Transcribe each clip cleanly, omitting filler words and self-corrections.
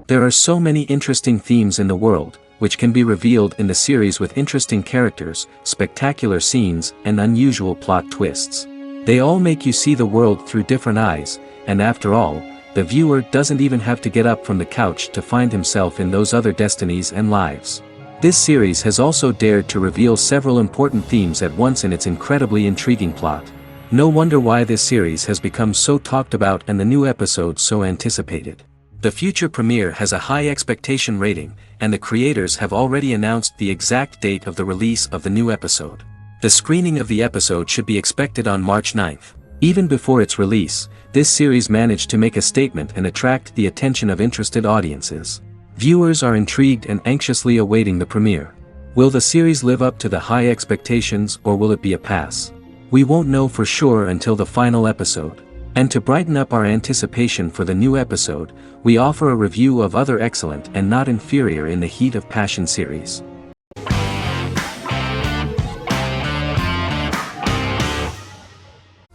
There are so many interesting themes in the world, which can be revealed in the series with interesting characters, spectacular scenes, and unusual plot twists. They all make you see the world through different eyes, and after all, the viewer doesn't even have to get up from the couch to find himself in those other destinies and lives. This series has also dared to reveal several important themes at once in its incredibly intriguing plot. No wonder why this series has become so talked about and the new episodes so anticipated. The future premiere has a high expectation rating, and the creators have already announced the exact date of the release of the new episode. The screening of the episode should be expected on March 9th. Even before its release, this series managed to make a statement and attract the attention of interested audiences. Viewers are intrigued and anxiously awaiting the premiere. Will the series live up to the high expectations, or will it be a pass? We won't know for sure until the final episode. And to brighten up our anticipation for the new episode, we offer a review of other excellent and not inferior in the Heat of Passion series.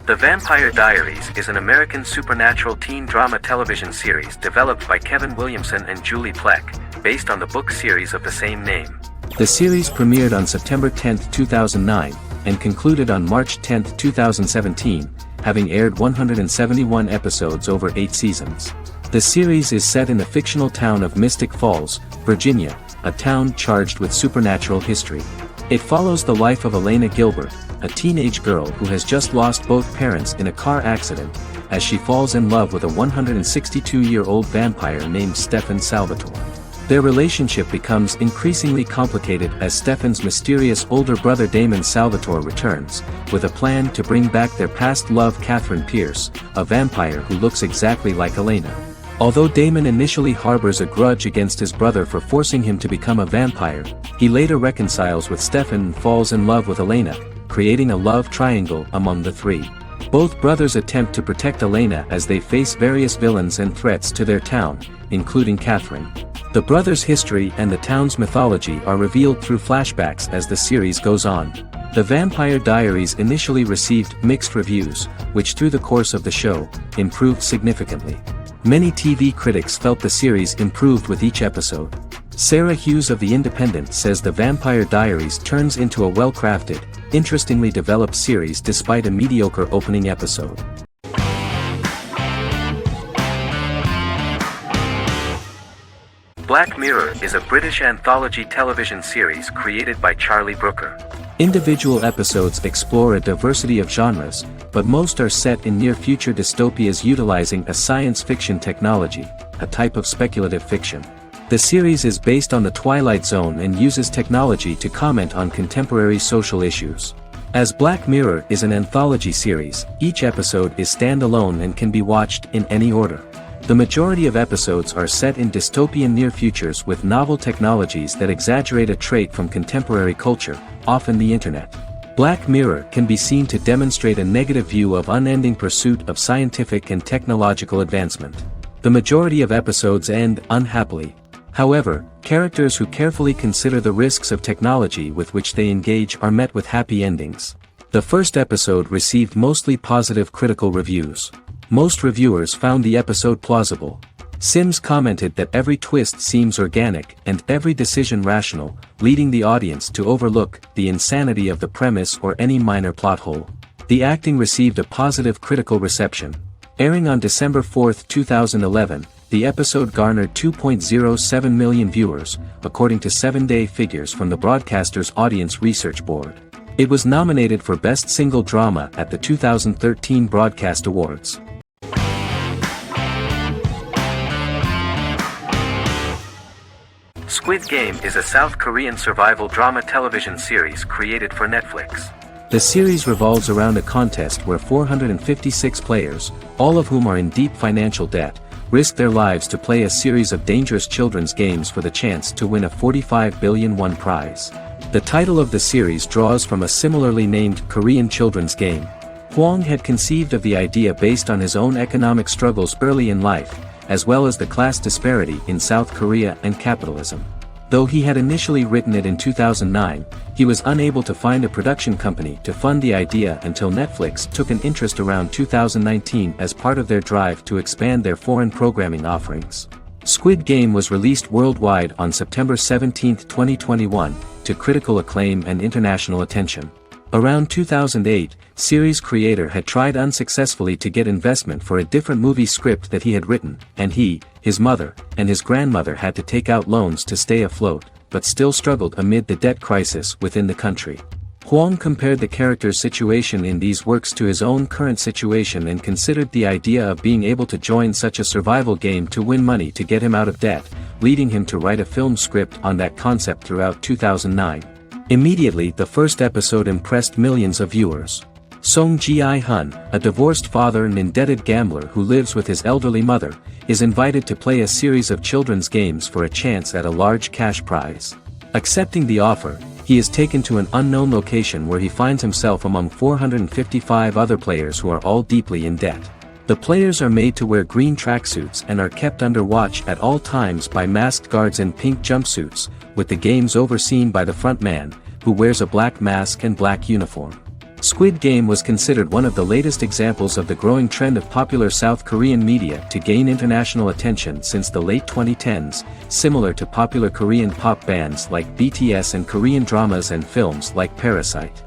The Vampire Diaries is an American supernatural teen drama television series developed by Kevin Williamson and Julie Plec, based on the book series of the same name. The series premiered on September 10, 2009, and concluded on March 10, 2017, having aired 171 episodes over 8 seasons. The series is set in the fictional town of Mystic Falls, Virginia, a town charged with supernatural history. It follows the life of Elena Gilbert, a teenage girl who has just lost both parents in a car accident, as she falls in love with a 162-year-old vampire named Stefan Salvatore. Their relationship becomes increasingly complicated as Stefan's mysterious older brother Damon Salvatore returns, with a plan to bring back their past love Catherine Pierce, a vampire who looks exactly like Elena. Although Damon initially harbors a grudge against his brother for forcing him to become a vampire, he later reconciles with Stefan and falls in love with Elena, creating a love triangle among the three. Both brothers attempt to protect Elena as they face various villains and threats to their town, including Catherine. The brothers' history and the town's mythology are revealed through flashbacks as the series goes on. The Vampire Diaries initially received mixed reviews, which through the course of the show, improved significantly. Many TV critics felt the series improved with each episode. Sarah Hughes of The Independent says The Vampire Diaries turns into a well-crafted, interestingly developed series despite a mediocre opening episode. Black Mirror is a British anthology television series created by Charlie Brooker. Individual episodes explore a diversity of genres, but most are set in near-future dystopias utilizing a science fiction technology, a type of speculative fiction. The series is based on the Twilight Zone and uses technology to comment on contemporary social issues. As Black Mirror is an anthology series, each episode is standalone and can be watched in any order. The majority of episodes are set in dystopian near futures with novel technologies that exaggerate a trait from contemporary culture, often the internet. Black Mirror can be seen to demonstrate a negative view of unending pursuit of scientific and technological advancement. The majority of episodes end unhappily. However, characters who carefully consider the risks of technology with which they engage are met with happy endings. The first episode received mostly positive critical reviews. Most reviewers found the episode plausible. Sims commented that every twist seems organic and every decision rational, leading the audience to overlook the insanity of the premise or any minor plot hole. The acting received a positive critical reception. Airing on December 4, 2011, the episode garnered 2.07 million viewers, according to 7-day figures from the broadcaster's Audience Research Board. It was nominated for Best Single Drama at the 2013 Broadcast Awards. Squid Game is a South Korean survival drama television series created for Netflix. The series revolves around a contest where 456 players, all of whom are in deep financial debt, risk their lives to play a series of dangerous children's games for the chance to win a 45 billion won prize. The title of the series draws from a similarly named Korean children's game. Hwang had conceived of the idea based on his own economic struggles early in life, as well as the class disparity in South Korea and capitalism. Though he had initially written it in 2009, he was unable to find a production company to fund the idea until Netflix took an interest around 2019 as part of their drive to expand their foreign programming offerings. Squid Game was released worldwide on September 17, 2021, to critical acclaim and international attention. Around 2008, series creator had tried unsuccessfully to get investment for a different movie script that he had written, and he, his mother, and his grandmother had to take out loans to stay afloat, but still struggled amid the debt crisis within the country. Huang compared the character's situation in these works to his own current situation and considered the idea of being able to join such a survival game to win money to get him out of debt, leading him to write a film script on that concept throughout 2009. Immediately the first episode impressed millions of viewers. Song Ji-hun, a divorced father and indebted gambler who lives with his elderly mother, is invited to play a series of children's games for a chance at a large cash prize. Accepting the offer, he is taken to an unknown location where he finds himself among 455 other players who are all deeply in debt. The players are made to wear green tracksuits and are kept under watch at all times by masked guards in pink jumpsuits, with the games overseen by the front man, who wears a black mask and black uniform. Squid Game was considered one of the latest examples of the growing trend of popular South Korean media to gain international attention since the late 2010s, similar to popular Korean pop bands like BTS and Korean dramas and films like Parasite.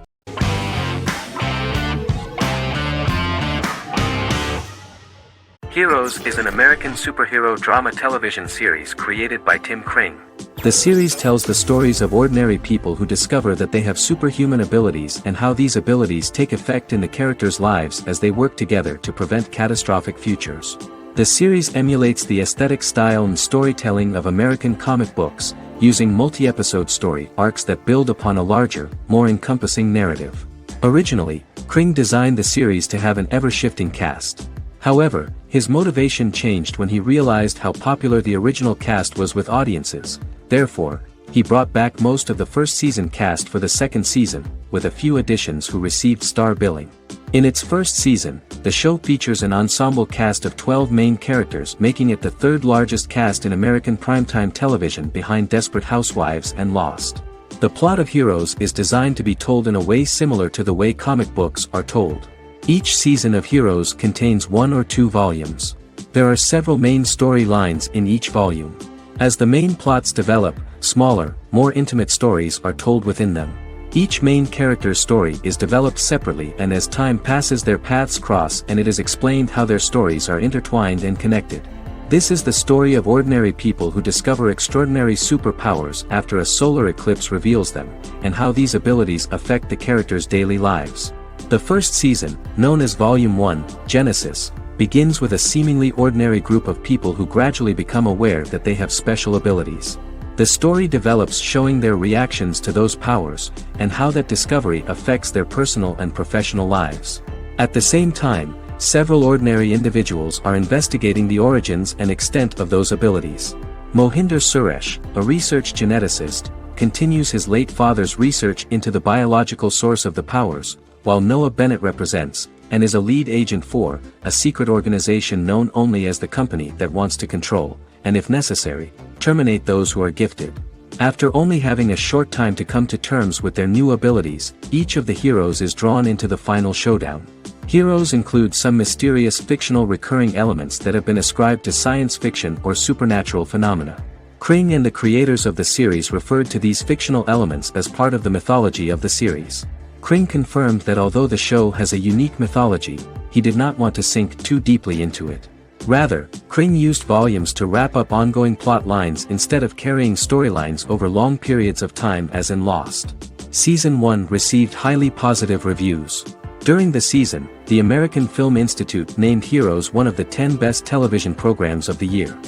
Heroes is an American superhero drama television series created by Tim Kring. The series tells the stories of ordinary people who discover that they have superhuman abilities and how these abilities take effect in the characters' lives as they work together to prevent catastrophic futures. The series emulates the aesthetic style and storytelling of American comic books, using multi-episode story arcs that build upon a larger, more encompassing narrative. Originally, Kring designed the series to have an ever-shifting cast. However, his motivation changed when he realized how popular the original cast was with audiences. Therefore, he brought back most of the first season cast for the second season, with a few additions who received star billing. In its first season, the show features an ensemble cast of 12 main characters, making it the third largest cast in American primetime television behind Desperate Housewives and Lost. The plot of Heroes is designed to be told in a way similar to the way comic books are told. Each season of Heroes contains 1 or 2 volumes. There are several main storylines in each volume. As the main plots develop, smaller, more intimate stories are told within them. Each main character's story is developed separately, and as time passes their paths cross and it is explained how their stories are intertwined and connected. This is the story of ordinary people who discover extraordinary superpowers after a solar eclipse reveals them, and how these abilities affect the characters' daily lives. The first season, known as Volume 1, Genesis, begins with a seemingly ordinary group of people who gradually become aware that they have special abilities. The story develops showing their reactions to those powers, and how that discovery affects their personal and professional lives. At the same time, several ordinary individuals are investigating the origins and extent of those abilities. Mohinder Suresh, a research geneticist, continues his late father's research into the biological source of the powers, while Noah Bennett represents, and is a lead agent for, a secret organization known only as the company that wants to control, and if necessary, terminate those who are gifted. After only having a short time to come to terms with their new abilities, each of the heroes is drawn into the final showdown. Heroes include some mysterious fictional recurring elements that have been ascribed to science fiction or supernatural phenomena. Kring and the creators of the series referred to these fictional elements as part of the mythology of the series. Kring confirmed that although the show has a unique mythology, he did not want to sink too deeply into it. Rather, Kring used volumes to wrap up ongoing plot lines instead of carrying storylines over long periods of time as in Lost. Season 1 received highly positive reviews. During the season, the American Film Institute named Heroes one of the 10 best television programs of the year.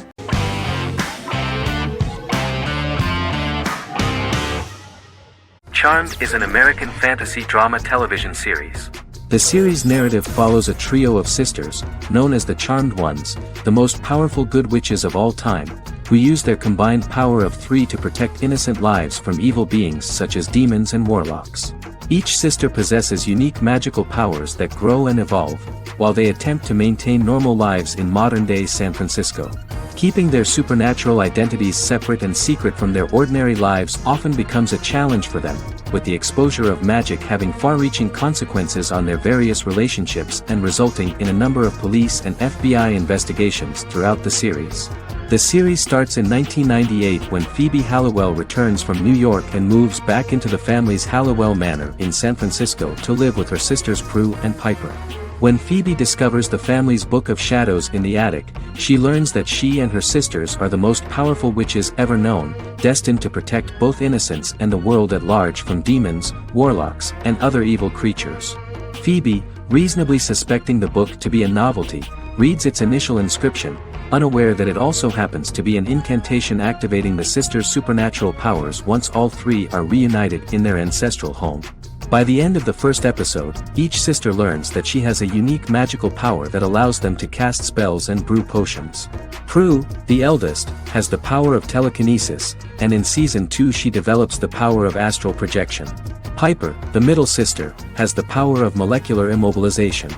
Charmed is an American fantasy drama television series. The series' narrative follows a trio of sisters, known as the Charmed Ones, the most powerful good witches of all time, who use their combined power of 3 to protect innocent lives from evil beings such as demons and warlocks. Each sister possesses unique magical powers that grow and evolve, while they attempt to maintain normal lives in modern-day San Francisco. Keeping their supernatural identities separate and secret from their ordinary lives often becomes a challenge for them, with the exposure of magic having far-reaching consequences on their various relationships and resulting in a number of police and FBI investigations throughout the series. The series starts in 1998 when Phoebe Halliwell returns from New York and moves back into the family's Halliwell Manor in San Francisco to live with her sisters Prue and Piper. When Phoebe discovers the family's Book of Shadows in the attic, she learns that she and her sisters are the most powerful witches ever known, destined to protect both innocents and the world at large from demons, warlocks, and other evil creatures. Phoebe, reasonably suspecting the book to be a novelty, reads its initial inscription, unaware that it also happens to be an incantation activating the sisters' supernatural powers once all three are reunited in their ancestral home. By the end of the first episode, each sister learns that she has a unique magical power that allows them to cast spells and brew potions. Prue, the eldest, has the power of telekinesis, and in Season 2 she develops the power of astral projection. Piper, the middle sister, has the power of molecular immobilization.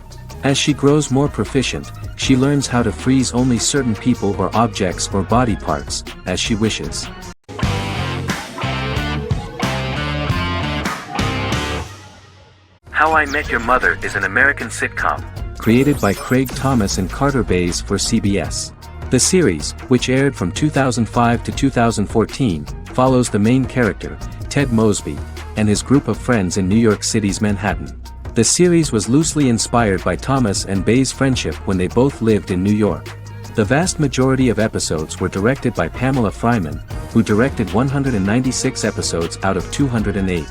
As she grows more proficient, she learns how to freeze only certain people or objects or body parts, as she wishes. How I Met Your Mother is an American sitcom. Created by Craig Thomas and Carter Bays for CBS. The series, which aired from 2005 to 2014, follows the main character, Ted Mosby, and his group of friends in New York City's Manhattan. The series was loosely inspired by Thomas and Bays' friendship when they both lived in New York. The vast majority of episodes were directed by Pamela Fryman, who directed 196 episodes out of 208.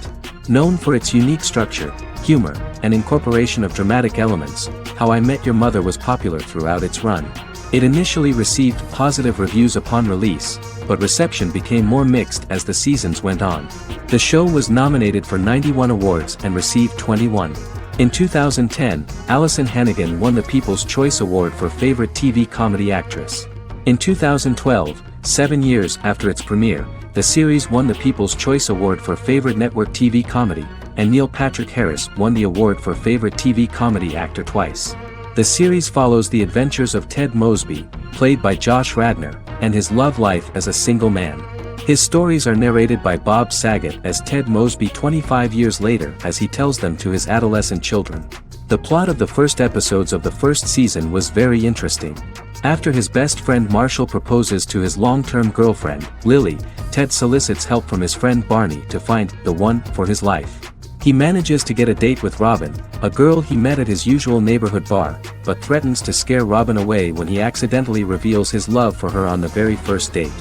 Known for its unique structure, humor, and incorporation of dramatic elements, How I Met Your Mother was popular throughout its run. It initially received positive reviews upon release, but reception became more mixed as the seasons went on. The show was nominated for 91 awards and received 21. In 2010, Allison Hannigan won the People's Choice Award for Favorite TV Comedy Actress. In 2012, 7 years after its premiere, the series won the People's Choice Award for Favorite Network TV Comedy, and Neil Patrick Harris won the award for Favorite TV Comedy Actor twice. The series follows the adventures of Ted Mosby, played by Josh Radnor, and his love life as a single man. His stories are narrated by Bob Saget as Ted Mosby 25 years later as he tells them to his adolescent children. The plot of the first episodes of the first season was very interesting. After his best friend Marshall proposes to his long-term girlfriend, Lily, Ted solicits help from his friend Barney to find the one for his life. He manages to get a date with Robin, a girl he met at his usual neighborhood bar, but threatens to scare Robin away when he accidentally reveals his love for her on the very first date.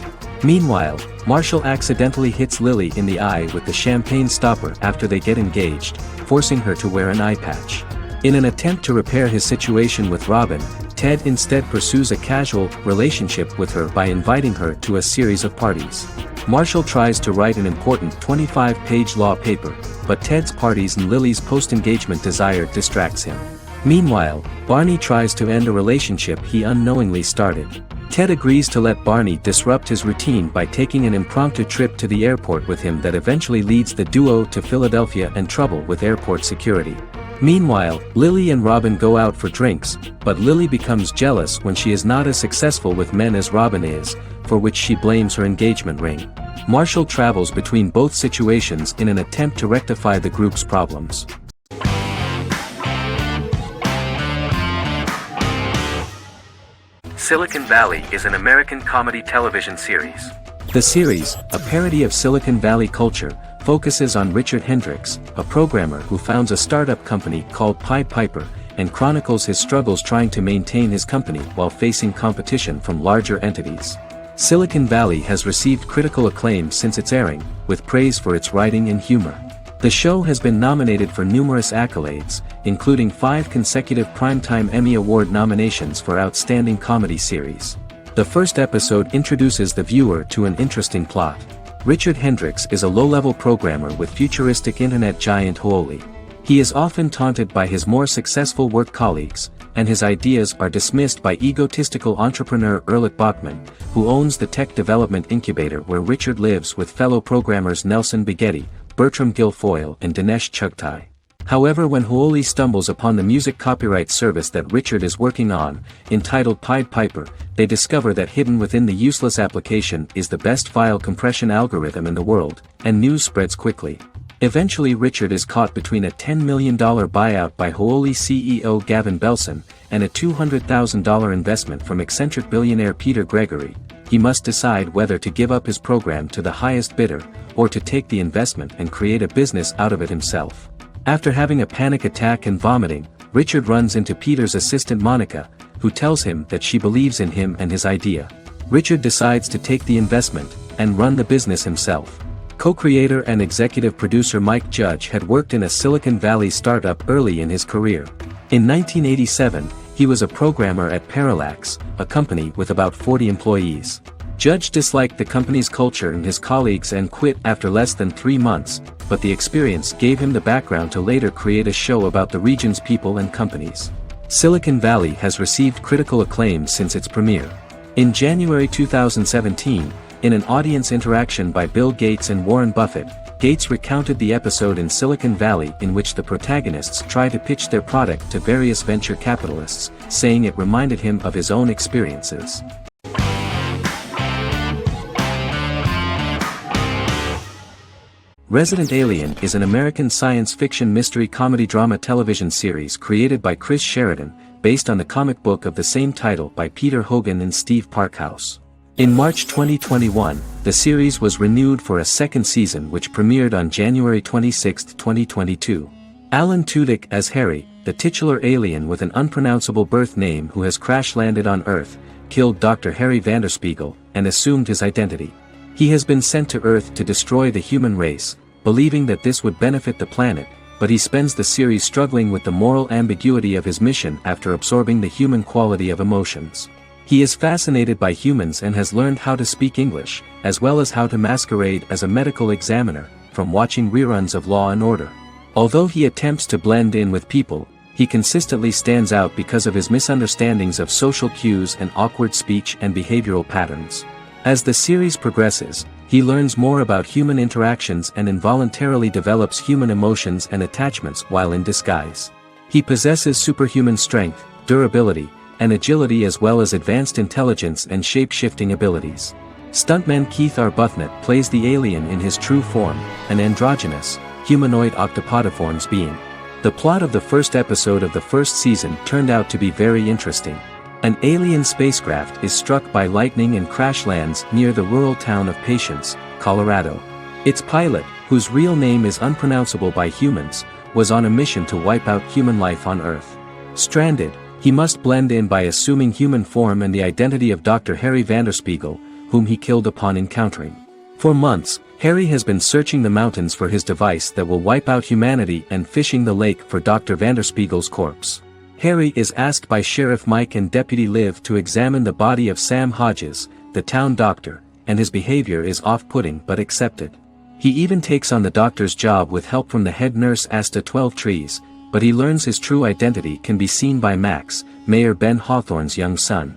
Meanwhile, Marshall accidentally hits Lily in the eye with the champagne stopper after they get engaged, forcing her to wear an eye patch. In an attempt to repair his situation with Robin, Ted instead pursues a casual relationship with her by inviting her to a series of parties. Marshall tries to write an important 25-page law paper, but Ted's parties and Lily's post-engagement desire distracts him. Meanwhile, Barney tries to end a relationship he unknowingly started. Ted agrees to let Barney disrupt his routine by taking an impromptu trip to the airport with him that eventually leads the duo to Philadelphia and trouble with airport security. Meanwhile, Lily and Robin go out for drinks, but Lily becomes jealous when she is not as successful with men as Robin is, for which she blames her engagement ring. Marshall travels between both situations in an attempt to rectify the group's problems. Silicon Valley is an American comedy television series. The series, a parody of Silicon Valley culture, focuses on Richard Hendricks, a programmer who founds a startup company called Pied Piper, and chronicles his struggles trying to maintain his company while facing competition from larger entities. Silicon Valley has received critical acclaim since its airing, with praise for its writing and humor. The show has been nominated for numerous accolades, including 5 consecutive Primetime Emmy Award nominations for Outstanding Comedy Series. The first episode introduces the viewer to an interesting plot. Richard Hendricks is a low-level programmer with futuristic internet giant Huoli. He is often taunted by his more successful work colleagues, and his ideas are dismissed by egotistical entrepreneur Erlich Bachman, who owns the tech development incubator where Richard lives with fellow programmers Nelson Bighetti, Bertram Guilfoyle and Dinesh Chugtai. However, when Huoli stumbles upon the music copyright service that Richard is working on, entitled Pied Piper, they discover that hidden within the useless application is the best file compression algorithm in the world, and news spreads quickly. Eventually Richard is caught between a $10 million buyout by Hooli CEO Gavin Belson, and a $200,000 investment from eccentric billionaire Peter Gregory. He must decide whether to give up his program to the highest bidder, or to take the investment and create a business out of it himself. After having a panic attack and vomiting, Richard runs into Peter's assistant Monica, who tells him that she believes in him and his idea. Richard decides to take the investment, and run the business himself. Co-creator and executive producer Mike Judge had worked in a Silicon Valley startup early in his career. In 1987, he was a programmer at Parallax, a company with about 40 employees. Judge disliked the company's culture and his colleagues and quit after less than 3 months, but the experience gave him the background to later create a show about the region's people and companies. Silicon Valley has received critical acclaim since its premiere. In January 2017, in an audience interaction by Bill Gates and Warren Buffett, Gates recounted the episode in Silicon Valley in which the protagonists try to pitch their product to various venture capitalists, saying it reminded him of his own experiences. Resident Alien is an American science fiction mystery comedy drama television series created by Chris Sheridan, based on the comic book of the same title by Peter Hogan and Steve Parkhouse. In March 2021, the series was renewed for a second season which premiered on January 26, 2022. Alan Tudyk as Harry, the titular alien with an unpronounceable birth name who has crash-landed on Earth, killed Dr. Harry Vanderspiegel, and assumed his identity. He has been sent to Earth to destroy the human race, believing that this would benefit the planet, but he spends the series struggling with the moral ambiguity of his mission after absorbing the human quality of emotions. He is fascinated by humans and has learned how to speak English, as well as how to masquerade as a medical examiner, from watching reruns of Law & Order. Although he attempts to blend in with people, he consistently stands out because of his misunderstandings of social cues and awkward speech and behavioral patterns. As the series progresses, he learns more about human interactions and involuntarily develops human emotions and attachments while in disguise. He possesses superhuman strength, durability, and agility as well as advanced intelligence and shape-shifting abilities. Stuntman Keith Arbuthnot plays the alien in his true form, an androgynous, humanoid octopodiforms being. The plot of the first episode of the first season turned out to be very interesting. An alien spacecraft is struck by lightning and crash lands near the rural town of Patience, Colorado. Its pilot, whose real name is unpronounceable by humans, was on a mission to wipe out human life on Earth. Stranded, he must blend in by assuming human form and the identity of Dr. Harry Vanderspiegel, whom he killed upon encountering. For months, Harry has been searching the mountains for his device that will wipe out humanity and fishing the lake for Dr. Vanderspiegel's corpse. Harry is asked by Sheriff Mike and Deputy Liv to examine the body of Sam Hodges, the town doctor, and his behavior is off-putting but accepted. He even takes on the doctor's job with help from the head nurse Asta 12 Trees, but he learns his true identity can be seen by Max, Mayor Ben Hawthorne's young son.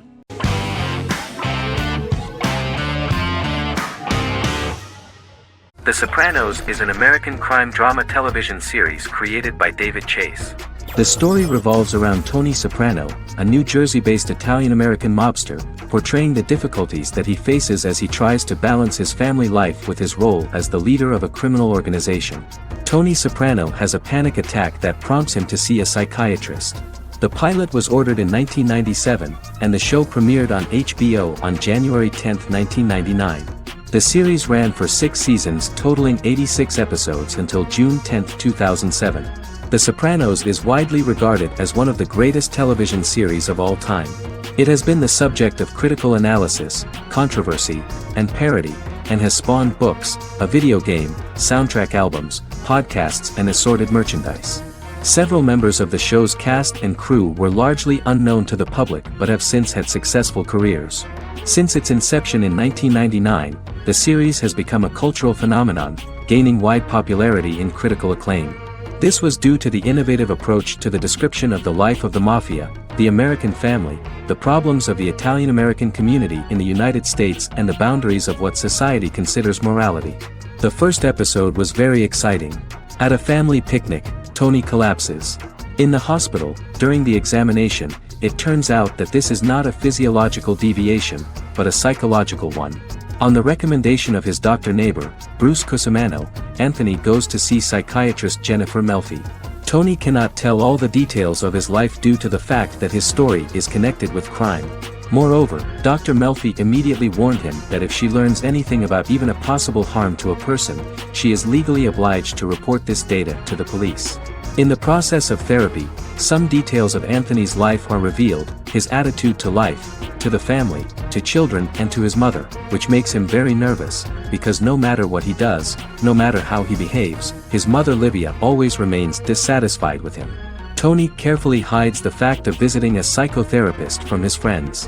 The Sopranos is an American crime drama television series created by David Chase. The story revolves around Tony Soprano, a New Jersey-based Italian-American mobster, portraying the difficulties that he faces as he tries to balance his family life with his role as the leader of a criminal organization. Tony Soprano has a panic attack that prompts him to see a psychiatrist. The pilot was ordered in 1997, and the show premiered on HBO on January 10, 1999. The series ran for 6 seasons totaling 86 episodes until June 10, 2007. The Sopranos is widely regarded as one of the greatest television series of all time. It has been the subject of critical analysis, controversy, and parody, and has spawned books, a video game, soundtrack albums, podcasts and assorted merchandise. Several members of the show's cast and crew were largely unknown to the public but have since had successful careers. Since its inception in 1999, the series has become a cultural phenomenon, gaining wide popularity and critical acclaim. This was due to the innovative approach to the description of the life of the mafia, the American family, the problems of the Italian-American community in the United States and the boundaries of what society considers morality. The first episode was very exciting. At a family picnic, Tony collapses. In the hospital, during the examination, it turns out that this is not a physiological deviation, but a psychological one. On the recommendation of his doctor neighbor, Bruce Cusimano, Anthony goes to see psychiatrist Jennifer Melfi. Tony cannot tell all the details of his life due to the fact that his story is connected with crime. Moreover, Dr. Melfi immediately warned him that if she learns anything about even a possible harm to a person, she is legally obliged to report this data to the police. In the process of therapy, some details of Anthony's life are revealed, his attitude to life, to the family, to children and to his mother, which makes him very nervous, because no matter what he does, no matter how he behaves, his mother Livia always remains dissatisfied with him. Tony carefully hides the fact of visiting a psychotherapist from his friends.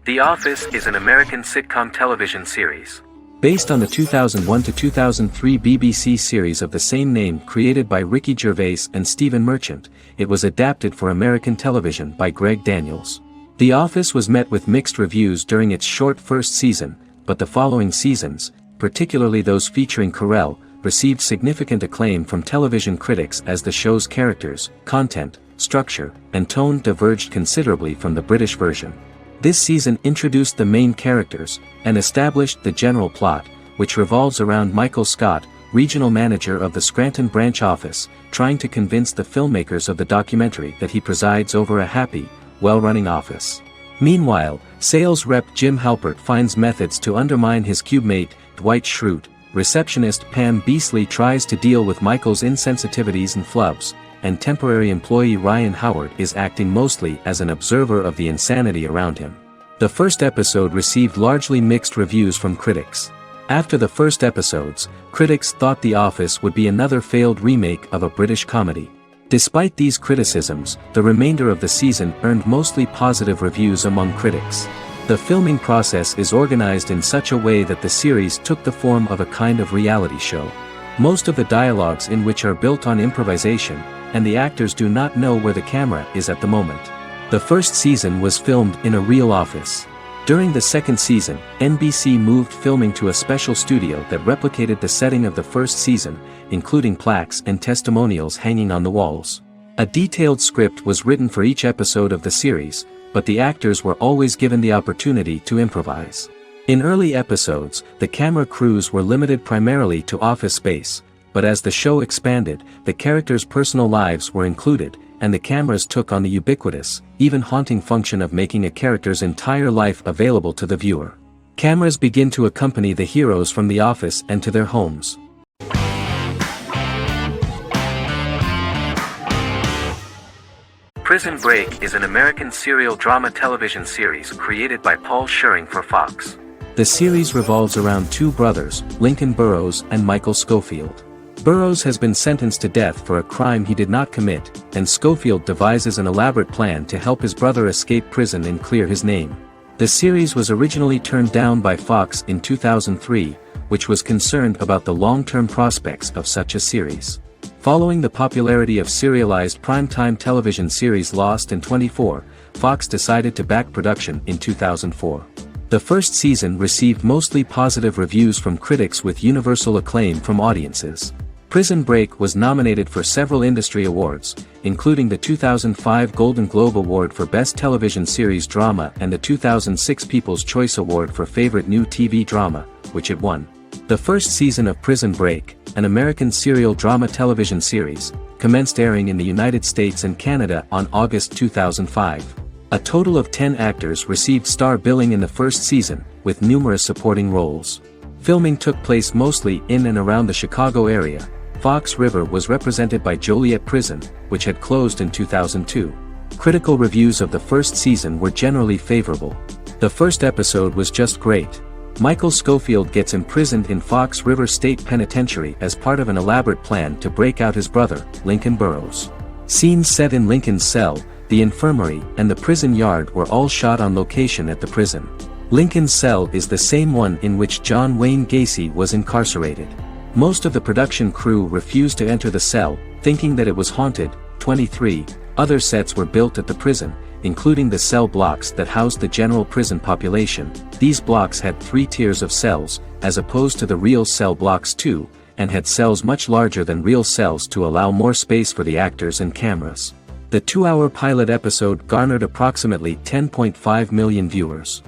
The Office is an American sitcom television series. Based on the 2001 to 2003 BBC series of the same name created by Ricky Gervais and Stephen Merchant, it was adapted for American television by Greg Daniels. The Office was met with mixed reviews during its short first season, but the following seasons, particularly those featuring Carell, received significant acclaim from television critics as the show's characters, content, structure, and tone diverged considerably from the British version. This season introduced the main characters, and established the general plot, which revolves around Michael Scott, regional manager of the Scranton branch office, trying to convince the filmmakers of the documentary that he presides over a happy, well-running office. Meanwhile, sales rep Jim Halpert finds methods to undermine his cubemate, Dwight Schrute. Receptionist Pam Beasley tries to deal with Michael's insensitivities and flubs, and temporary employee Ryan Howard is acting mostly as an observer of the insanity around him. The first episode received largely mixed reviews from critics. After the first episodes, critics thought The Office would be another failed remake of a British comedy. Despite these criticisms, the remainder of the season earned mostly positive reviews among critics. The filming process is organized in such a way that the series took the form of a kind of reality show. Most of the dialogues in which are built on improvisation, and the actors do not know where the camera is at the moment. The first season was filmed in a real office. During the second season, NBC moved filming to a special studio that replicated the setting of the first season, including plaques and testimonials hanging on the walls. A detailed script was written for each episode of the series, but the actors were always given the opportunity to improvise. In early episodes, the camera crews were limited primarily to office space, but as the show expanded, the characters' personal lives were included, and the cameras took on the ubiquitous, even haunting function of making a character's entire life available to the viewer. Cameras begin to accompany the heroes from the office and to their homes. Prison Break is an American serial drama television series created by Paul Scheuring for Fox. The series revolves around two brothers, Lincoln Burrows and Michael Schofield. Burrows has been sentenced to death for a crime he did not commit, and Schofield devises an elaborate plan to help his brother escape prison and clear his name. The series was originally turned down by Fox in 2003, which was concerned about the long-term prospects of such a series. Following the popularity of serialized primetime television series Lost and 24, Fox decided to back production in 2004. The first season received mostly positive reviews from critics with universal acclaim from audiences. Prison Break was nominated for several industry awards, including the 2005 Golden Globe Award for Best Television Series Drama and the 2006 People's Choice Award for Favorite New TV Drama, which it won. The first season of Prison Break, an American serial drama television series, commenced airing in the United States and Canada on August 2005. A total of 10 actors received star billing in the first season, with numerous supporting roles. Filming took place mostly in and around the Chicago area. Fox River was represented by Joliet Prison, which had closed in 2002. Critical reviews of the first season were generally favorable. The first episode was just great. Michael Schofield gets imprisoned in Fox River State Penitentiary as part of an elaborate plan to break out his brother, Lincoln Burrows. Scenes set in Lincoln's cell, the infirmary, and the prison yard were all shot on location at the prison. Lincoln's cell is the same one in which John Wayne Gacy was incarcerated. Most of the production crew refused to enter the cell, thinking that it was haunted. 23 other sets were built at the prison, including the cell blocks that housed the general prison population. These blocks had 3 tiers of cells, as opposed to the real cell blocks 2, and had cells much larger than real cells to allow more space for the actors and cameras. The 2-hour pilot episode garnered approximately 10.5 million viewers.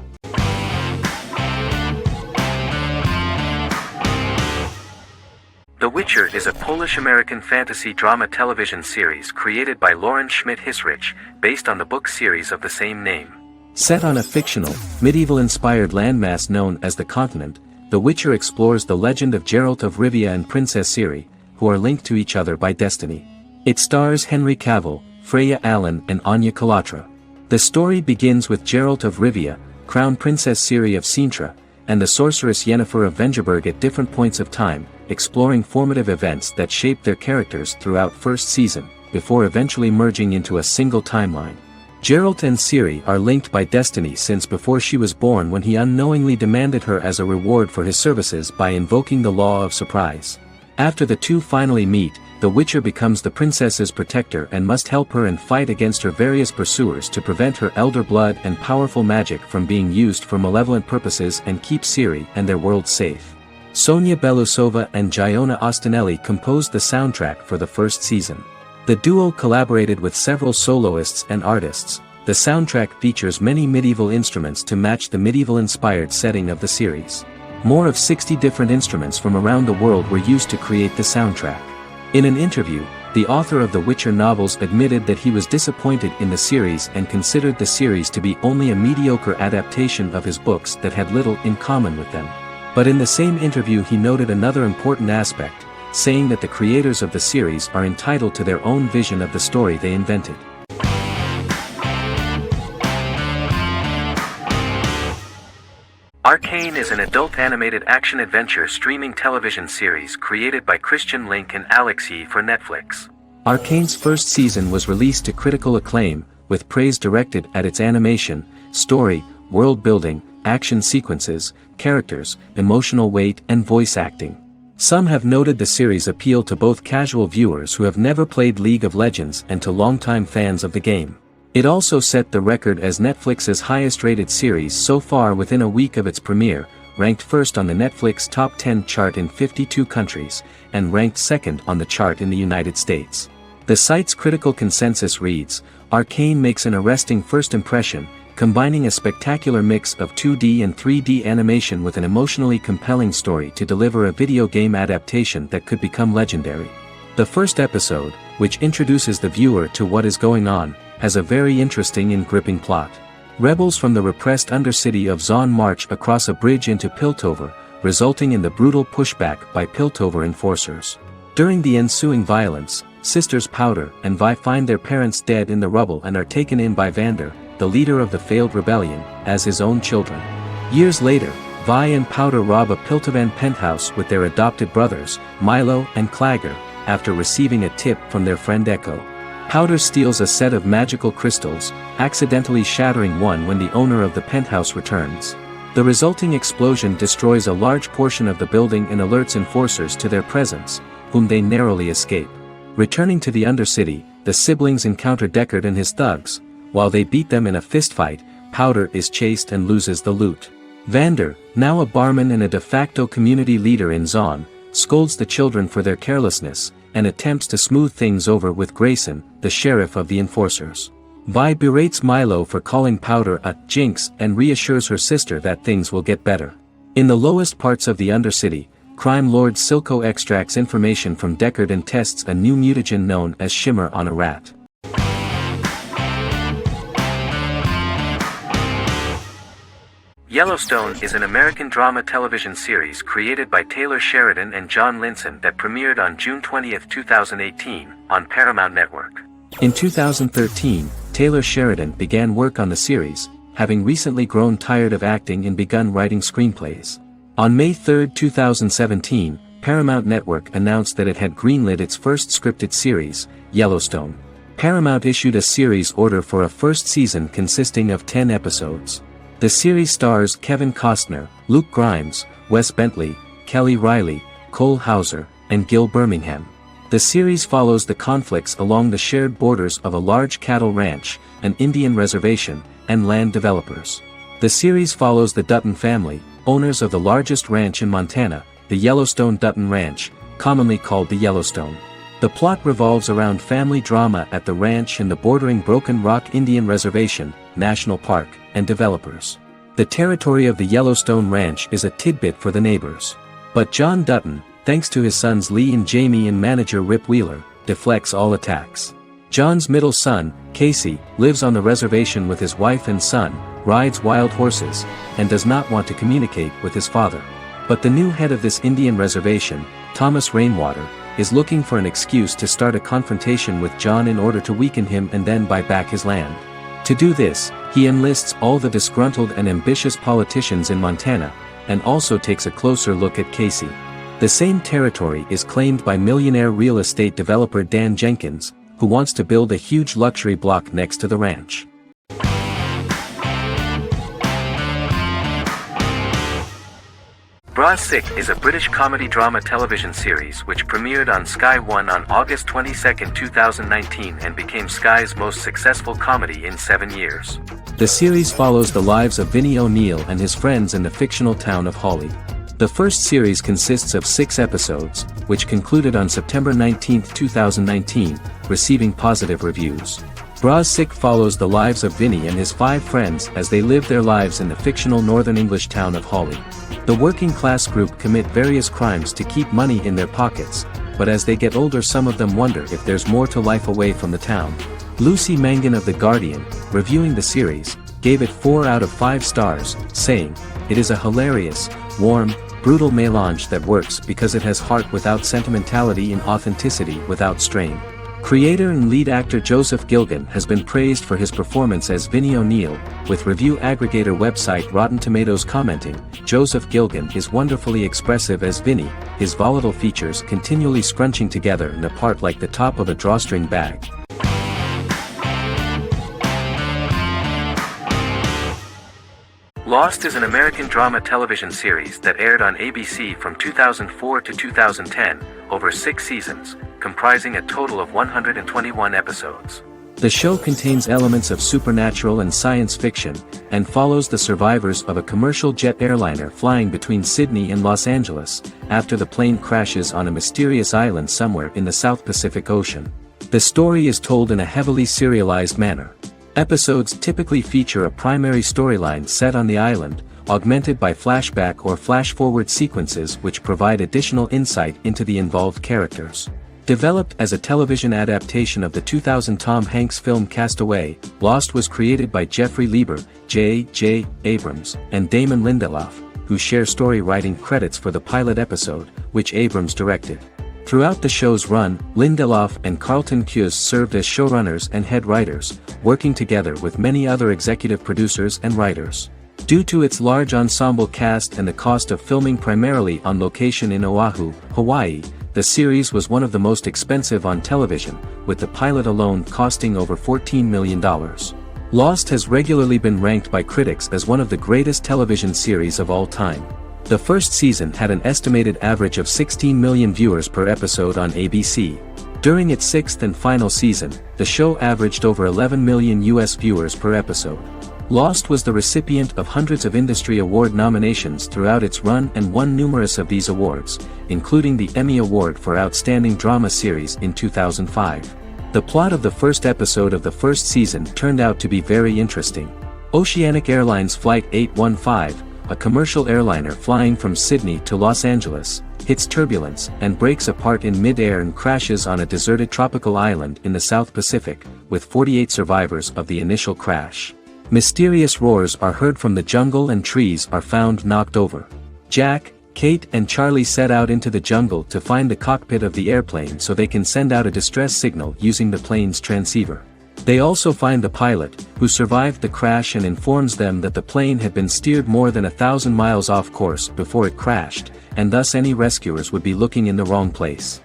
The Witcher is a Polish-American fantasy drama television series created by Lauren Schmidt-Hisrich, based on the book series of the same name. Set on a fictional, medieval-inspired landmass known as the Continent, The Witcher explores the legend of Geralt of Rivia and Princess Ciri, who are linked to each other by destiny. It stars Henry Cavill, Freya Allan and Anya Kalatra. The story begins with Geralt of Rivia, Crown Princess Ciri of Sintra, and the sorceress Yennefer of Vengerberg at different points of time, exploring formative events that shape their characters throughout first season, before eventually merging into a single timeline. Geralt and Ciri are linked by destiny since before she was born, when he unknowingly demanded her as a reward for his services by invoking the law of surprise. After the two finally meet, the Witcher becomes the princess's protector and must help her and fight against her various pursuers to prevent her elder blood and powerful magic from being used for malevolent purposes and keep Ciri and their world safe. Sonia Belousova and Giona Ostinelli composed the soundtrack for the first season. The duo collaborated with several soloists and artists. The soundtrack features many medieval instruments to match the medieval-inspired setting of the series. More of 60 different instruments from around the world were used to create the soundtrack. In an interview, the author of the Witcher novels admitted that he was disappointed in the series and considered the series to be only a mediocre adaptation of his books that had little in common with them. But in the same interview he noted another important aspect, saying that the creators of the series are entitled to their own vision of the story they invented. Arcane is an adult animated action-adventure streaming television series created by Christian Link and Alex Yee for Netflix. Arcane's first season was released to critical acclaim, with praise directed at its animation, story, world building, action sequences, characters, emotional weight and voice acting. Some have noted the series appeal to both casual viewers who have never played League of Legends and to longtime fans of the game. It also set the record as Netflix's highest-rated series so far within a week of its premiere, ranked first on the Netflix Top 10 chart in 52 countries, and ranked second on the chart in the United States. The site's critical consensus reads, "Arcane makes an arresting first impression, combining a spectacular mix of 2D and 3D animation with an emotionally compelling story to deliver a video game adaptation that could become legendary." The first episode, which introduces the viewer to what is going on, has a very interesting and gripping plot. Rebels from the repressed undercity of Zon march across a bridge into Piltover, resulting in the brutal pushback by Piltover enforcers. During the ensuing violence, sisters Powder and Vi find their parents dead in the rubble and are taken in by Vander, the leader of the failed rebellion, as his own children. Years later, Vi and Powder rob a Piltovan penthouse with their adopted brothers, Milo and Clagger, after receiving a tip from their friend Echo. Powder steals a set of magical crystals, accidentally shattering one when the owner of the penthouse returns. The resulting explosion destroys a large portion of the building and alerts enforcers to their presence, whom they narrowly escape. Returning to the Undercity, the siblings encounter Deckard and his thugs. While they beat them in a fistfight, Powder is chased and loses the loot. Vander, now a barman and a de facto community leader in Zon, scolds the children for their carelessness, and attempts to smooth things over with Grayson, the sheriff of the enforcers. Vi berates Milo for calling Powder a jinx and reassures her sister that things will get better. In the lowest parts of the Undercity, crime lord Silco extracts information from Deckard and tests a new mutagen known as Shimmer on a rat. Yellowstone is an American drama television series created by Taylor Sheridan and John Linson that premiered on June 20, 2018, on Paramount Network. In 2013, Taylor Sheridan began work on the series, having recently grown tired of acting and begun writing screenplays. On May 3, 2017, Paramount Network announced that it had greenlit its first scripted series, Yellowstone. Paramount issued a series order for a first season consisting of 10 episodes. The series stars Kevin Costner, Luke Grimes, Wes Bentley, Kelly Riley, Cole Hauser, and Gil Birmingham. The series follows the conflicts along the shared borders of a large cattle ranch, an Indian reservation, and land developers. The series follows the Dutton family, owners of the largest ranch in Montana, the Yellowstone Dutton Ranch, commonly called the Yellowstone. The plot revolves around family drama at the ranch and the bordering Broken Rock Indian Reservation, National Park, and developers. The territory of the Yellowstone Ranch is a tidbit for the neighbors. But John Dutton, thanks to his sons Lee and Jamie and manager Rip Wheeler, deflects all attacks. John's middle son, Casey, lives on the reservation with his wife and son, rides wild horses, and does not want to communicate with his father. But the new head of this Indian reservation, Thomas Rainwater, is looking for an excuse to start a confrontation with John in order to weaken him and then buy back his land. To do this, he enlists all the disgruntled and ambitious politicians in Montana, and also takes a closer look at Casey. The same territory is claimed by millionaire real estate developer Dan Jenkins, who wants to build a huge luxury block next to the ranch. Bra Sick is a British comedy drama television series which premiered on Sky One on August 22, 2019 and became Sky's most successful comedy in 7 years. The series follows the lives of Vinnie O'Neill and his friends in the fictional town of Hawley. The first series consists of 6 episodes, which concluded on September 19, 2019, receiving positive reviews. Bra Sick follows the lives of Vinnie and his 5 friends as they live their lives in the fictional Northern English town of Hawley. The working class group commit various crimes to keep money in their pockets, but as they get older some of them wonder if there's more to life away from the town. Lucy Mangan of The Guardian, reviewing the series, gave it 4 out of 5 stars, saying, "It is a hilarious, warm, brutal melange that works because it has heart without sentimentality and authenticity without strain." Creator and lead actor Joseph Gilgun has been praised for his performance as Vinnie O'Neill, with review aggregator website Rotten Tomatoes commenting, "Joseph Gilgun is wonderfully expressive as Vinnie, his volatile features continually scrunching together and apart like the top of a drawstring bag." Lost is an American drama television series that aired on ABC from 2004 to 2010, over 6 seasons, comprising a total of 121 episodes. The show contains elements of supernatural and science fiction, and follows the survivors of a commercial jet airliner flying between Sydney and Los Angeles, after the plane crashes on a mysterious island somewhere in the South Pacific Ocean. The story is told in a heavily serialized manner. Episodes typically feature a primary storyline set on the island, augmented by flashback or flash-forward sequences which provide additional insight into the involved characters. Developed as a television adaptation of the 2000 Tom Hanks film Castaway, Lost was created by Jeffrey Lieber, J.J. Abrams, and Damon Lindelof, who share story writing credits for the pilot episode, which Abrams directed. Throughout the show's run, Lindelof and Carlton Cuse served as showrunners and head writers, working together with many other executive producers and writers. Due to its large ensemble cast and the cost of filming primarily on location in Oahu, Hawaii, the series was one of the most expensive on television, with the pilot alone costing over $14 million. Lost has regularly been ranked by critics as one of the greatest television series of all time. The first season had an estimated average of 16 million viewers per episode on ABC. During its 6th and final season, the show averaged over 11 million US viewers per episode. Lost was the recipient of hundreds of industry award nominations throughout its run and won numerous of these awards, including the Emmy Award for Outstanding Drama Series in 2005. The plot of the first episode of the first season turned out to be very interesting. Oceanic Airlines Flight 815, a commercial airliner flying from Sydney to Los Angeles, hits turbulence and breaks apart in mid-air and crashes on a deserted tropical island in the South Pacific, with 48 survivors of the initial crash. Mysterious roars are heard from the jungle and trees are found knocked over. Jack, Kate and Charlie set out into the jungle to find the cockpit of the airplane so they can send out a distress signal using the plane's transceiver. They also find the pilot, who survived the crash and informs them that the plane had been steered more than 1,000 miles off course before it crashed, and thus any rescuers would be looking in the wrong place.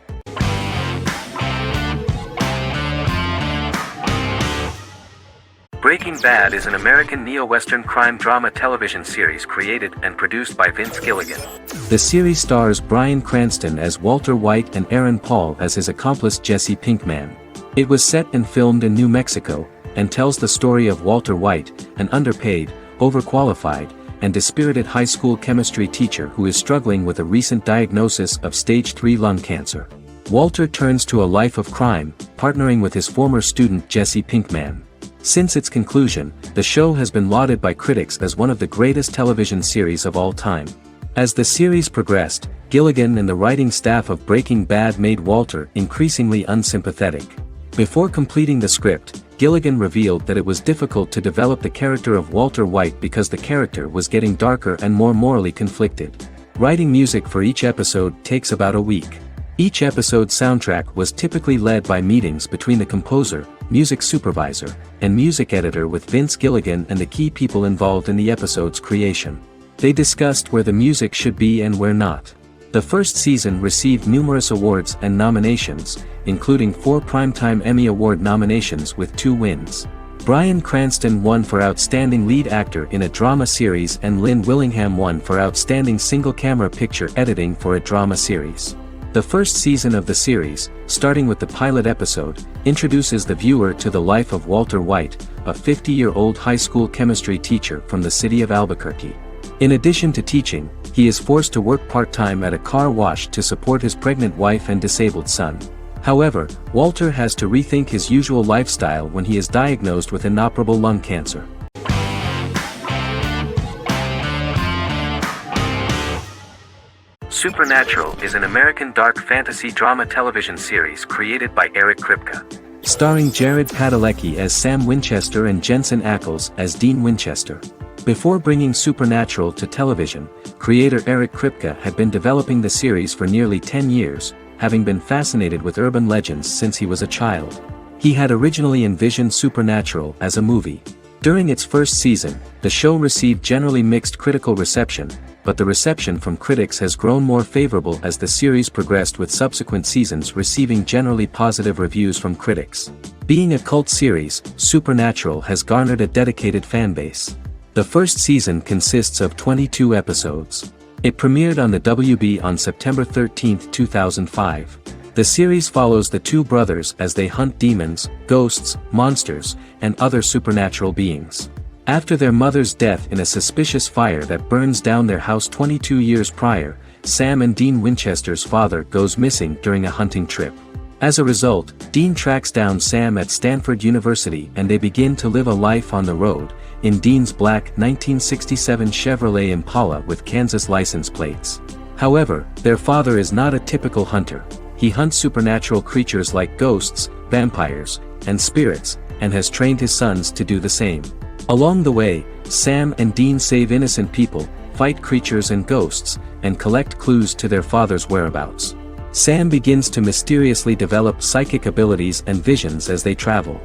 Breaking Bad is an American neo-Western crime drama television series created and produced by Vince Gilligan. The series stars Bryan Cranston as Walter White and Aaron Paul as his accomplice Jesse Pinkman. It was set and filmed in New Mexico, and tells the story of Walter White, an underpaid, overqualified, and dispirited high school chemistry teacher who is struggling with a recent diagnosis of stage 3 lung cancer. Walter turns to a life of crime, partnering with his former student Jesse Pinkman. Since its conclusion, the show has been lauded by critics as one of the greatest television series of all time. As the series progressed, Gilligan and the writing staff of Breaking Bad made Walter increasingly unsympathetic. Before completing the script, Gilligan revealed that it was difficult to develop the character of Walter White because the character was getting darker and more morally conflicted. Writing music for each episode takes about a week. Each episode's soundtrack was typically led by meetings between the composer, music supervisor, and music editor with Vince Gilligan and the key people involved in the episode's creation. They discussed where the music should be and where not. The first season received numerous awards and nominations, including 4 Primetime Emmy Award nominations with 2 wins. Bryan Cranston won for Outstanding Lead Actor in a Drama Series and Lynn Willingham won for Outstanding Single-Camera Picture Editing for a Drama Series. The first season of the series, starting with the pilot episode, introduces the viewer to the life of Walter White, a 50-year-old high school chemistry teacher from the city of Albuquerque. In addition to teaching, he is forced to work part-time at a car wash to support his pregnant wife and disabled son. However, Walter has to rethink his usual lifestyle when he is diagnosed with inoperable lung cancer. Supernatural is an American dark fantasy drama television series created by Eric Kripke. Starring Jared Padalecki as Sam Winchester and Jensen Ackles as Dean Winchester. Before bringing Supernatural to television, creator Eric Kripke had been developing the series for nearly 10 years, having been fascinated with urban legends since he was a child. He had originally envisioned Supernatural as a movie. During its first season, the show received generally mixed critical reception, but the reception from critics has grown more favorable as the series progressed with subsequent seasons receiving generally positive reviews from critics. Being a cult series, Supernatural has garnered a dedicated fanbase. The first season consists of 22 episodes. It premiered on the WB on September 13, 2005. The series follows the 2 brothers as they hunt demons, ghosts, monsters, and other supernatural beings. After their mother's death in a suspicious fire that burns down their house 22 years prior, Sam and Dean Winchester's father goes missing during a hunting trip. As a result, Dean tracks down Sam at Stanford University and they begin to live a life on the road, in Dean's black 1967 Chevrolet Impala with Kansas license plates. However, their father is not a typical hunter. He hunts supernatural creatures like ghosts, vampires, and spirits, and has trained his sons to do the same. Along the way, Sam and Dean save innocent people, fight creatures and ghosts, and collect clues to their father's whereabouts. Sam begins to mysteriously develop psychic abilities and visions as they travel.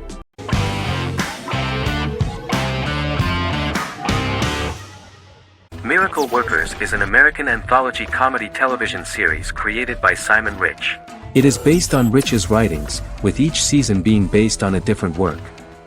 Miracle Workers is an American anthology comedy television series created by Simon Rich. It is based on Rich's writings, with each season being based on a different work.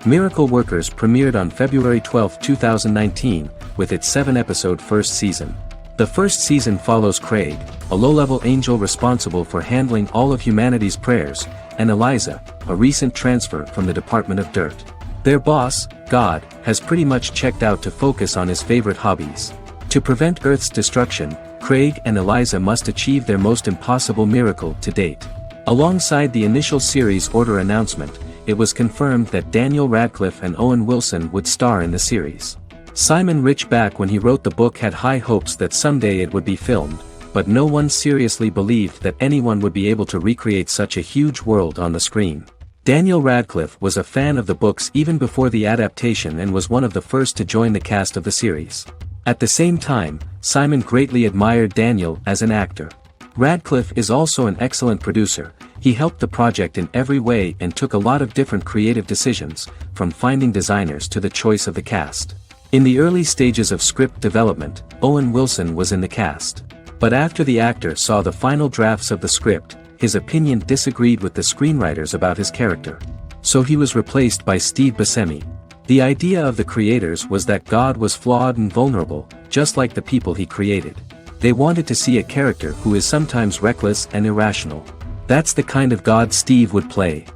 Miracle Workers premiered on February 12, 2019, with its 7-episode first season. The first season follows Craig, a low-level angel responsible for handling all of humanity's prayers, and Eliza, a recent transfer from the Department of Dirt. Their boss, God, has pretty much checked out to focus on his favorite hobbies. To prevent Earth's destruction, Craig and Eliza must achieve their most impossible miracle to date. Alongside the initial series order announcement, it was confirmed that Daniel Radcliffe and Owen Wilson would star in the series. Simon Rich back when he wrote the book had high hopes that someday it would be filmed, but no one seriously believed that anyone would be able to recreate such a huge world on the screen. Daniel Radcliffe was a fan of the books even before the adaptation and was one of the first to join the cast of the series. At the same time, Simon greatly admired Daniel as an actor. Radcliffe is also an excellent producer. He helped the project in every way and took a lot of different creative decisions, from finding designers to the choice of the cast. In the early stages of script development, Owen Wilson was in the cast. But after the actor saw the final drafts of the script, his opinion disagreed with the screenwriters about his character. So he was replaced by Steve Buscemi. The idea of the creators was that God was flawed and vulnerable, just like the people he created. They wanted to see a character who is sometimes reckless and irrational. That's the kind of God Steve would play.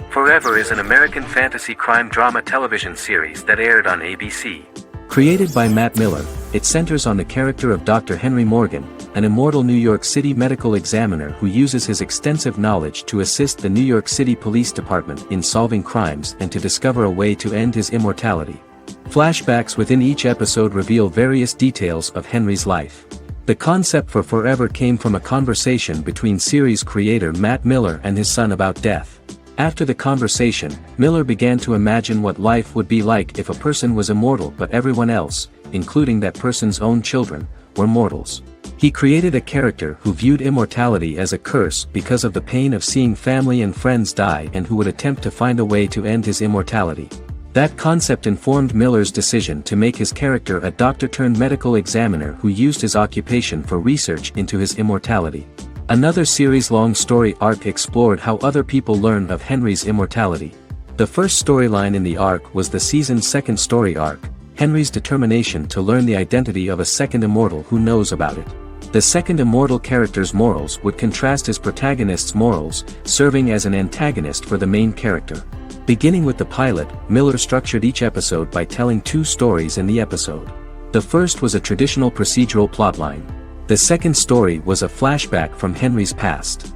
Forever is an American fantasy crime drama television series that aired on ABC. Created by Matt Miller, it centers on the character of Dr. Henry Morgan, an immortal New York City medical examiner who uses his extensive knowledge to assist the New York City Police Department in solving crimes and to discover a way to end his immortality. Flashbacks within each episode reveal various details of Henry's life. The concept for Forever came from a conversation between series creator Matt Miller and his son about death. After the conversation, Miller began to imagine what life would be like if a person was immortal but everyone else, including that person's own children, were mortals. He created a character who viewed immortality as a curse because of the pain of seeing family and friends die and who would attempt to find a way to end his immortality. That concept informed Miller's decision to make his character a doctor-turned-medical examiner who used his occupation for research into his immortality. Another series-long story arc explored how other people learned of Henry's immortality. The first storyline in the arc was the season's second story arc, Henry's determination to learn the identity of a second immortal who knows about it. The second immortal character's morals would contrast his protagonist's morals, serving as an antagonist for the main character. Beginning with the pilot, Miller structured each episode by telling two stories in the episode. The first was a traditional procedural plotline. The second story was a flashback from Henry's past.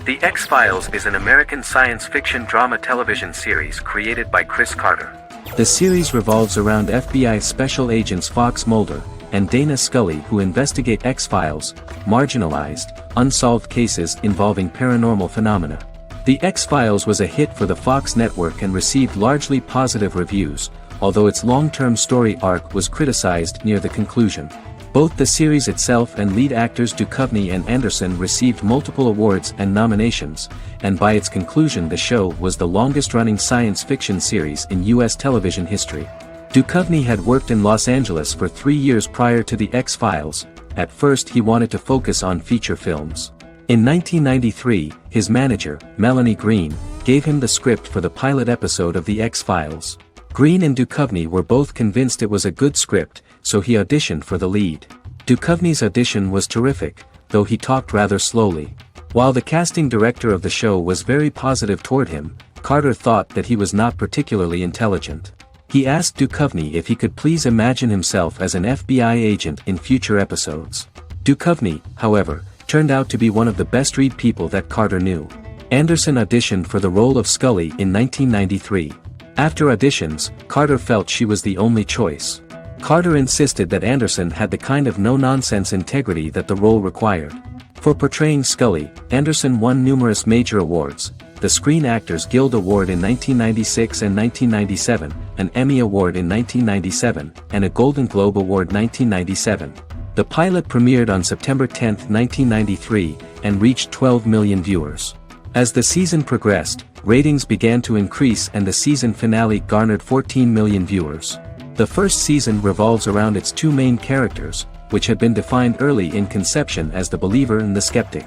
The X-Files is an American science fiction drama television series created by Chris Carter. The series revolves around FBI special agents Fox Mulder and Dana Scully who investigate X-Files, marginalized, unsolved cases involving paranormal phenomena. The X-Files was a hit for the Fox network and received largely positive reviews, although its long-term story arc was criticized near the conclusion. Both the series itself and lead actors Duchovny and Anderson received multiple awards and nominations, and by its conclusion the show was the longest-running science fiction series in U.S. television history. Duchovny had worked in Los Angeles for 3 years prior to The X-Files. At first he wanted to focus on feature films. In 1993, his manager, Melanie Green, gave him the script for the pilot episode of The X-Files. Green and Duchovny were both convinced it was a good script, so he auditioned for the lead. Duchovny's audition was terrific, though he talked rather slowly. While the casting director of the show was very positive toward him, Carter thought that he was not particularly intelligent. He asked Duchovny if he could please imagine himself as an FBI agent in future episodes. Duchovny, however, turned out to be one of the best-read people that Carter knew. Anderson auditioned for the role of Scully in 1993. After auditions, Carter felt she was the only choice. Carter insisted that Anderson had the kind of no-nonsense integrity that the role required. For portraying Scully, Anderson won numerous major awards, the Screen Actors Guild Award in 1996 and 1997, an Emmy Award in 1997, and a Golden Globe Award 1997. The pilot premiered on September 10, 1993, and reached 12 million viewers. As the season progressed, ratings began to increase and the season finale garnered 14 million viewers. The first season revolves around its two main characters, which had been defined early in conception as the believer and the skeptic.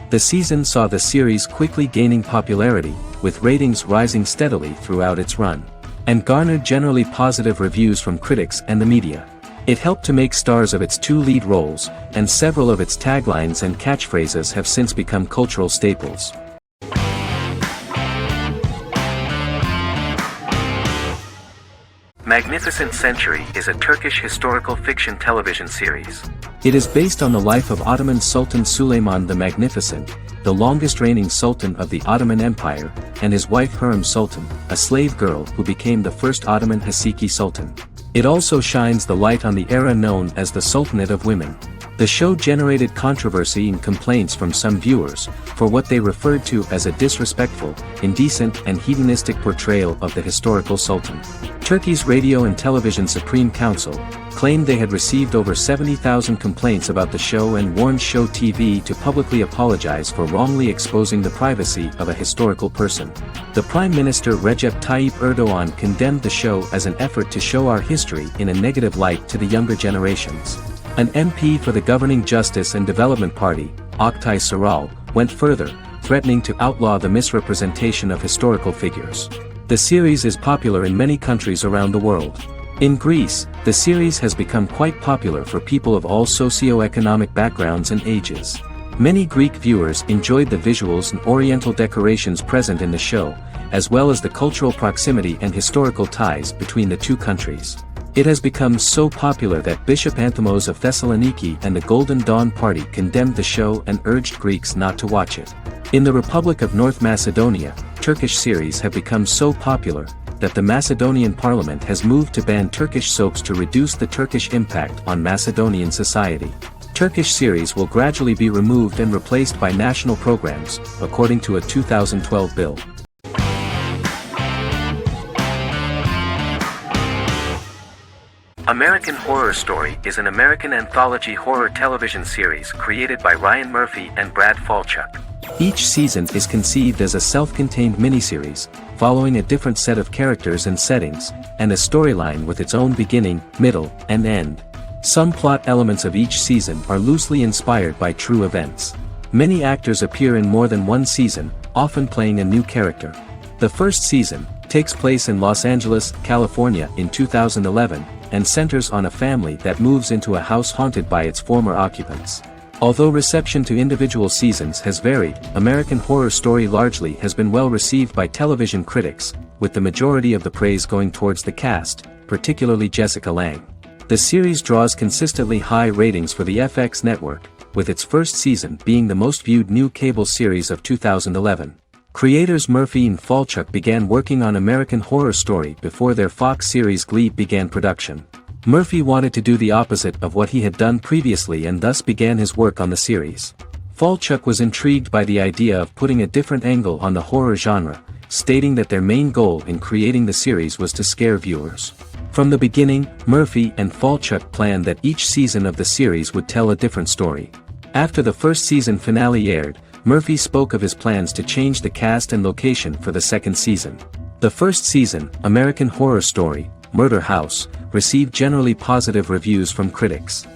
The season saw the series quickly gaining popularity, with ratings rising steadily throughout its run, and garnered generally positive reviews from critics and the media. It helped to make stars of its two lead roles, and several of its taglines and catchphrases have since become cultural staples. Magnificent Century is a Turkish historical fiction television series. It is based on the life of Ottoman Sultan Süleyman the Magnificent, the longest-reigning sultan of the Ottoman Empire, and his wife Hürrem Sultan, a slave girl who became the first Ottoman Haseki Sultan. It also shines the light on the era known as the Sultanate of Women. The show generated controversy and complaints from some viewers, for what they referred to as a disrespectful, indecent and hedonistic portrayal of the historical sultan. Turkey's Radio and Television Supreme Council claimed they had received over 70,000 complaints about the show and warned Show TV to publicly apologize for wrongly exposing the privacy of a historical person. The Prime Minister Recep Tayyip Erdogan condemned the show as an effort to show our history in a negative light to the younger generations. An MP for the governing Justice and Development Party, Oktay Saral, went further, threatening to outlaw the misrepresentation of historical figures. The series is popular in many countries around the world. In Greece, the series has become quite popular for people of all socio-economic backgrounds and ages. Many Greek viewers enjoyed the visuals and oriental decorations present in the show, as well as the cultural proximity and historical ties between the two countries. It has become so popular that Bishop Anthemos of Thessaloniki and the Golden Dawn Party condemned the show and urged Greeks not to watch it. In the Republic of North Macedonia, Turkish series have become so popular that the Macedonian parliament has moved to ban Turkish soaps to reduce the Turkish impact on Macedonian society. Turkish series will gradually be removed and replaced by national programs, according to a 2012 bill. American Horror Story is an American anthology horror television series created by Ryan Murphy and Brad Falchuk. Each season is conceived as a self-contained miniseries, following a different set of characters and settings, and a storyline with its own beginning, middle, and end. Some plot elements of each season are loosely inspired by true events. Many actors appear in more than one season, often playing a new character. The first season takes place in Los Angeles, California in 2011, and centers on a family that moves into a house haunted by its former occupants. Although reception to individual seasons has varied, American Horror Story largely has been well received by television critics, with the majority of the praise going towards the cast, particularly Jessica Lange. The series draws consistently high ratings for the FX network, with its first season being the most viewed new cable series of 2011. Creators Murphy and Falchuk began working on American Horror Story before their Fox series Glee began production. Murphy wanted to do the opposite of what he had done previously and thus began his work on the series. Falchuk was intrigued by the idea of putting a different angle on the horror genre, stating that their main goal in creating the series was to scare viewers. From the beginning, Murphy and Falchuk planned that each season of the series would tell a different story. After the first season finale aired, Murphy spoke of his plans to change the cast and location for the second season. The first season, American Horror Story, Murder House, received generally positive reviews from critics.